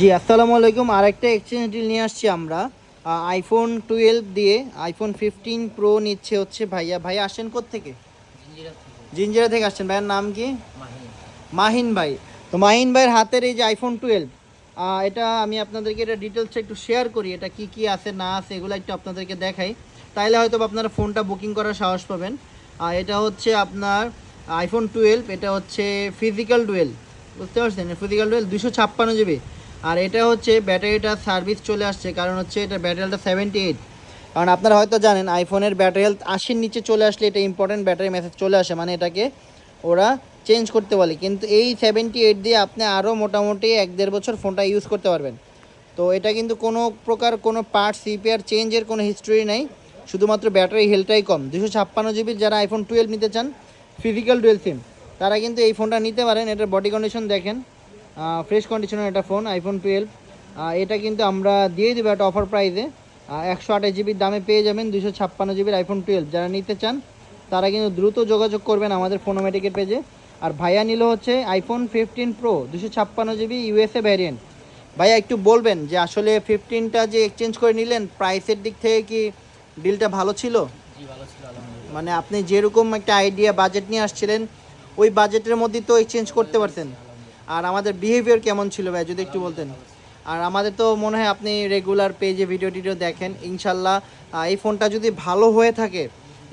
জি, আসসালামু আলাইকুম। আরেকটা এক্সচেঞ্জ ডিল নিয়ে আসছি আমরা। আইফোন 12 দিয়ে আইফোন 15 প্রো নিচ্ছে হচ্ছে ভাইয়া। ভাইয়া আসেন কোত্থেকে? জিঞ্জিরা থেকে। জিঞ্জিরা থেকে আসছেন। ভাইয়ার নাম কি? মাহিন। মাহিন ভাই। তো মাহিন ভাইয়ের হাতের এই যে আইফোন 12, এটা আমি আপনাদেরকে এটা ডিটেলসটা একটু শেয়ার করি। এটা কি কি আছে না আছে এগুলো একটু আপনাদেরকে দেখাই, তাইলে হয়তো আপনারা ফোনটা বুকিং করার সাহস পাবেন। এটা হচ্ছে আপনার আইফোন 12, এটা হচ্ছে ফিজিক্যাল ডুয়েল, বুঝতে পারছেন? Physical dual 256 GB. আর এটা হচ্ছে ব্যাটারিটা সার্ভিস চলে আসছে, কারণ হচ্ছে এটা ব্যাটারিটা 78। কারণ আপনারা হয়তো জানেন আইফোনের ব্যাটারি হেলথ 80-র নিচে চলে আসলে এটা ইম্পর্টেন্ট ব্যাটারি মেসেজ চলে আসে, মানে এটাকে ওরা চেঞ্জ করতে বলে। কিন্তু এই 78 দিয়ে আপনি আরও মোটামুটি 1-1.5 বছর ফোনটা ইউজ করতে পারবেন। তো এটা কিন্তু কোনো প্রকার কোনো পার্ট সিপিআর চেঞ্জের কোনো হিস্ট্রি নেই, শুধুমাত্র ব্যাটারি হেলথটাই কম। 256 জিবির যারা আইফোন 12 নিতে চান ফিজিক্যাল ডুয়েল সিম, তারা কিন্তু এই ফোনটা নিতে পারেন। এটার বডি কন্ডিশন দেখেন, ফ্রেশ কন্ডিশনের একটা ফোন আইফোন 12। এটা কিন্তু আমরা দিয়ে দেবো একটা অফার প্রাইসে। 128 জিবির দামে পেয়ে যাবেন 256 জিবির আইফোন 12। যারা নিতে চান তারা কিন্তু দ্রুত যোগাযোগ করবেন আমাদের ফোনোমেটিকের পেজে। আর ভাইয়া নিল হচ্ছে iPhone 15 pro 256 GB USA variant. ভাইয়া একটু বলবেন যে আসলে 15টা যে এক্সচেঞ্জ করে নিলেন, প্রাইসের দিক থেকে কি ডিলটা ভালো ছিল? জি, ভালো ছিল আলহামদুলিল্লাহ। মানে আপনি যেরকম একটা আইডিয়া বাজেট নিয়ে আসছিলেন ওই বাজেটের মধ্যেই তো এক্সচেঞ্জ করতে পারতেন। আর আমাদের বিহেভিয়ার কেমন ছিল ভাই, যদি একটু বলতেন। আর আমাদের তো মনে হয় আপনি রেগুলার পেজে ভিডিও টিডিও দেখেন। ইনশাল্লাহ এই ফোনটা যদি ভালো হয়ে থাকে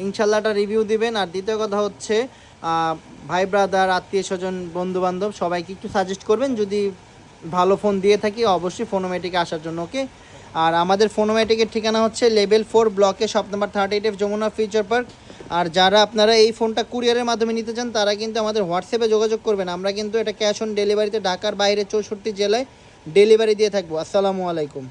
ইনশাল্লাহ একটা রিভিউ দিবেন। আর দ্বিতীয় কথা হচ্ছে ভাই ব্রাদার আত্মীয় স্বজন বন্ধু বান্ধব সবাইকে একটু সাজেস্ট করবেন, যদি ভালো ফোন দিয়ে থাকি অবশ্যই ফোনোমেটিকে আসার জন্য, ওকে? আর আমাদের ফোনোমেটিকের ঠিকানা হচ্ছে লেভেল 4 ব্লকে shop number 38 Jamuna future park. আর যারা আপনারা এই ফোনটা কুরিয়ারের মাধ্যমে নিতে চান তারা কিন্তু আমাদের হোয়াটসঅ্যাপে যোগাযোগ করবেন। আমরা কিন্তু এটা ক্যাশ অন ডেলিভারিতে ঢাকার বাইরে 64 জেলায় ডেলিভারি দিয়ে থাকবো। আসসালামু আলাইকুম।